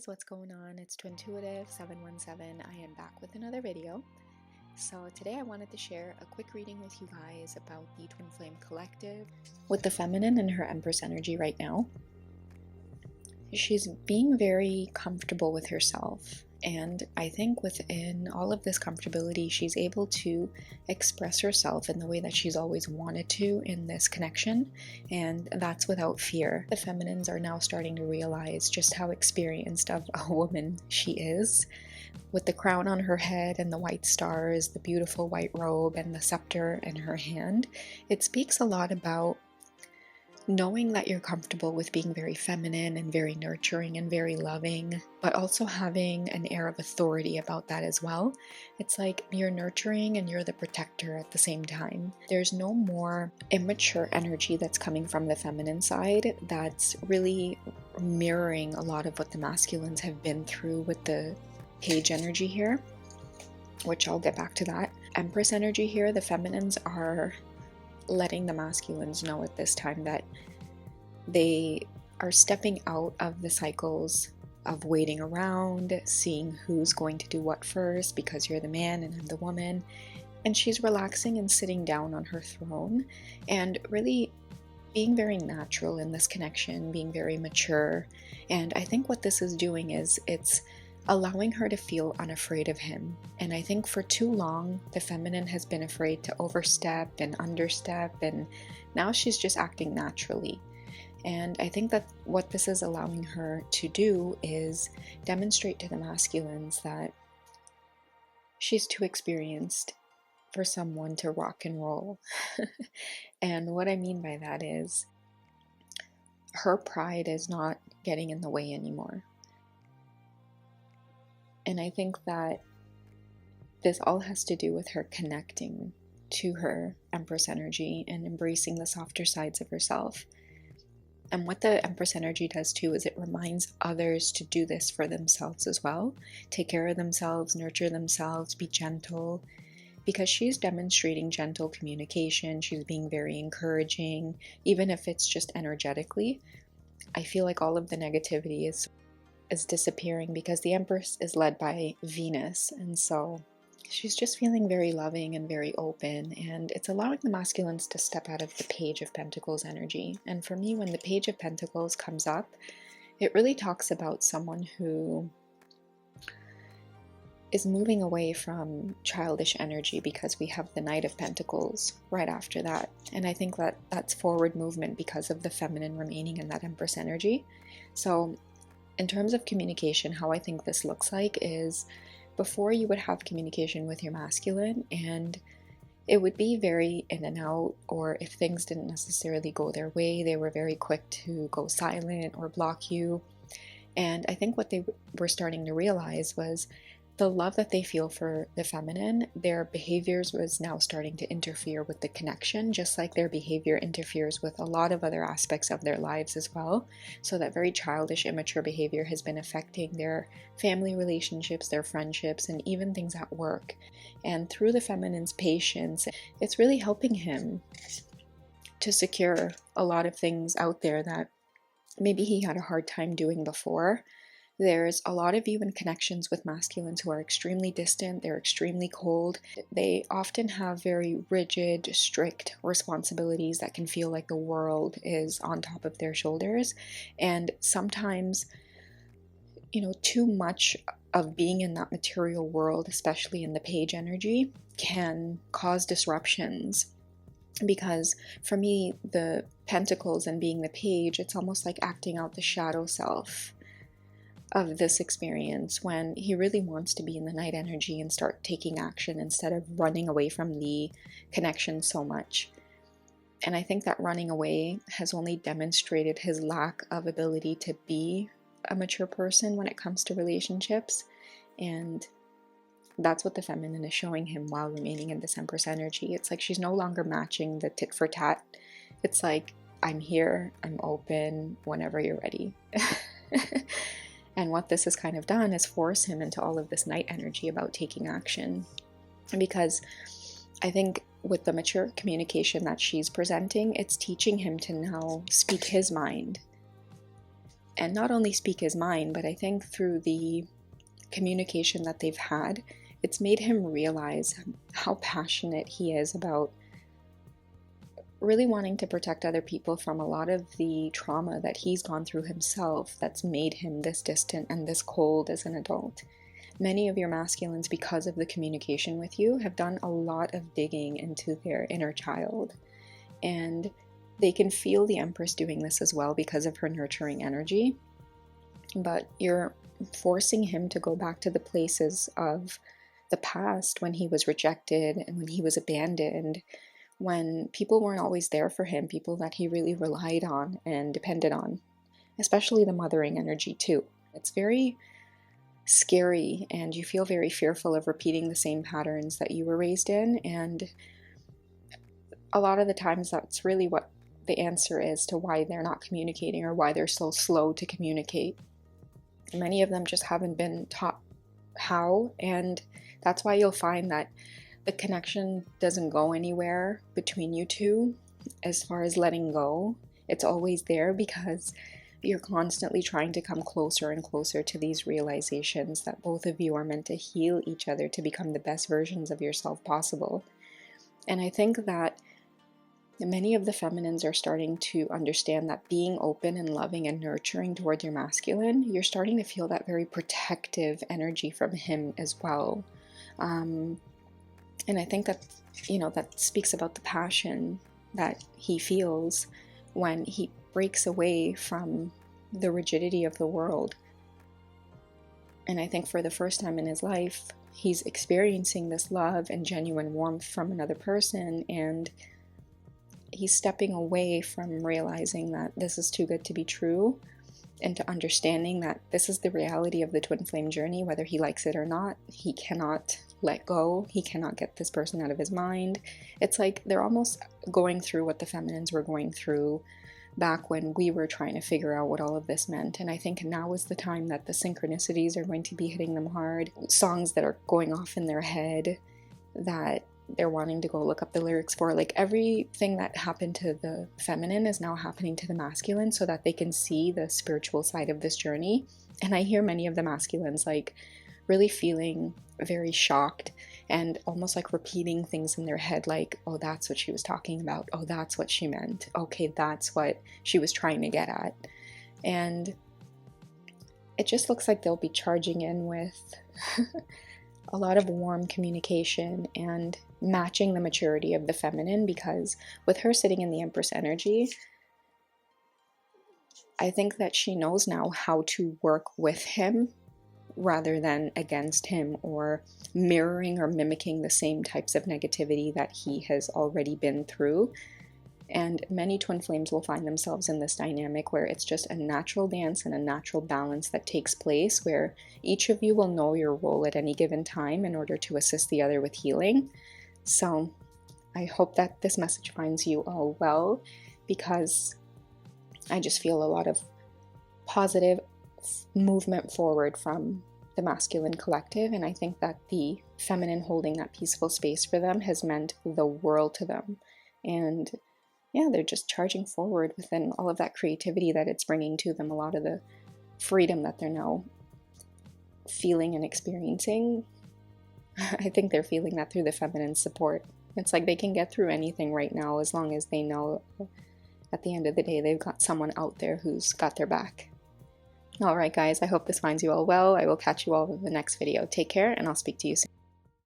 guys, what's going on? It's Twintuitive 717. I am back with another video. So today I wanted to share a quick reading with you guys about the Twin Flame Collective with the feminine and her Empress energy right now. She's being very comfortable with herself, and I think within all of this comfortability, she's able to express herself in the way that she's always wanted to in this connection, and that's without fear. The feminines are now starting to realize just how experienced of a woman she is. With the crown on her head and the white stars, the beautiful white robe, and the scepter in her hand, it speaks a lot about knowing that you're comfortable with being very feminine and very nurturing and very loving, but also having an air of authority about that as well. It's like you're nurturing and you're the protector at the same time. There's no more immature energy that's coming from the feminine side that's really mirroring a lot of what the masculines have been through with the page energy here, which I'll get back to that. Empress energy here, the feminines are letting the masculines know at this time that they are stepping out of the cycles of waiting around, seeing who's going to do what first because you're the man and I'm the woman. And she's relaxing and sitting down on her throne and really being very natural in this connection, being very mature. And I think what this is doing is it's allowing her to feel unafraid of him. And I think for too long, the feminine has been afraid to overstep and understep, and now she's just acting naturally. And I think that what this is allowing her to do is demonstrate to the masculines that she's too experienced for someone to rock and roll. And what I mean by that is her pride is not getting in the way anymore. And I think that this all has to do with her connecting to her Empress energy and embracing the softer sides of herself. And what the Empress energy does too is it reminds others to do this for themselves as well. Take care of themselves, nurture themselves, be gentle. Because she's demonstrating gentle communication, she's being very encouraging, even if it's just energetically. I feel like all of the negativity is disappearing because the Empress is led by Venus, and so she's just feeling very loving and very open, and it's allowing the masculines to step out of the Page of Pentacles energy. And for me, when the Page of Pentacles comes up, it really talks about someone who is moving away from childish energy, because we have the Knight of Pentacles right after that, and I think that that's forward movement because of the feminine remaining in that Empress energy. So in terms of communication, how I think this looks like is before you would have communication with your masculine and it would be very in and out, or if things didn't necessarily go their way, they were very quick to go silent or block you. And I think what they were starting to realize was the love that they feel for the feminine, their behaviors was now starting to interfere with the connection, just like their behavior interferes with a lot of other aspects of their lives as well. So that very childish, immature behavior has been affecting their family relationships, their friendships, and even things at work. And through the feminine's patience, it's really helping him to secure a lot of things out there that maybe he had a hard time doing before. There's a lot of you in connections with masculines who are extremely distant, they're extremely cold. They often have very rigid, strict responsibilities that can feel like the world is on top of their shoulders. And sometimes, too much of being in that material world, especially in the Page energy, can cause disruptions. Because for me, the Pentacles and being the Page, it's almost like acting out the shadow self of this experience, when he really wants to be in the Knight energy and start taking action instead of running away from the connection so much. And I think that running away has only demonstrated his lack of ability to be a mature person when it comes to relationships. And that's what the feminine is showing him while remaining in this Empress energy. It's like she's no longer matching the tit for tat. It's like, I'm here, I'm open, whenever you're ready. And what this has kind of done is force him into all of this Knight energy about taking action. Because I think with the mature communication that she's presenting, it's teaching him to now speak his mind and not only speak his mind, but I think through the communication that they've had, it's made him realize how passionate he is about really wanting to protect other people from a lot of the trauma that he's gone through himself that's made him this distant and this cold as an adult. Many of your masculines, because of the communication with you, have done a lot of digging into their inner child. And they can feel the Empress doing this as well because of her nurturing energy. But you're forcing him to go back to the places of the past when he was rejected and when he was abandoned, when people weren't always there for him, people that he really relied on and depended on, especially the mothering energy too. It's very scary, and you feel very fearful of repeating the same patterns that you were raised in, and a lot of the times that's really what the answer is to why they're not communicating or why they're so slow to communicate. Many of them just haven't been taught how, and that's why you'll find that the connection doesn't go anywhere between you two as far as letting go. It's always there because you're constantly trying to come closer and closer to these realizations that both of you are meant to heal each other to become the best versions of yourself possible. And I think that many of the feminines are starting to understand that being open and loving and nurturing toward your masculine, you're starting to feel that very protective energy from him as well. And I think that, that speaks about the passion that he feels when he breaks away from the rigidity of the world. And I think for the first time in his life, he's experiencing this love and genuine warmth from another person, and he's stepping away from realizing that this is too good to be true, into understanding that this is the reality of the twin flame journey, whether he likes it or not. He cannot let go. He cannot get this person out of his mind. It's like they're almost going through what the feminines were going through back when we were trying to figure out what all of this meant. And I think now is the time that the synchronicities are going to be hitting them hard. Songs that are going off in their head that they're wanting to go look up the lyrics for. Like, everything that happened to the feminine is now happening to the masculine so that they can see the spiritual side of this journey. And I hear many of the masculines like really feeling very shocked and almost like repeating things in their head, like, oh, that's what she was talking about. Oh, that's what she meant. Okay, that's what she was trying to get at. And it just looks like they'll be charging in with a lot of warm communication and matching the maturity of the feminine, because with her sitting in the Empress energy, I think that she knows now how to work with him rather than against him or mirroring or mimicking the same types of negativity that he has already been through. And many twin flames will find themselves in this dynamic where it's just a natural dance and a natural balance that takes place, where each of you will know your role at any given time in order to assist the other with healing. So I hope that this message finds you all well, because I just feel a lot of positive movement forward from the masculine collective, and I think that the feminine holding that peaceful space for them has meant the world to them. And yeah, they're just charging forward within all of that creativity that it's bringing to them, a lot of the freedom that they're now feeling and experiencing. I think they're feeling that through the feminine support. It's like they can get through anything right now as long as they know at the end of the day they've got someone out there who's got their back. Alright guys, I hope this finds you all well. I will catch you all in the next video. Take care, and I'll speak to you soon.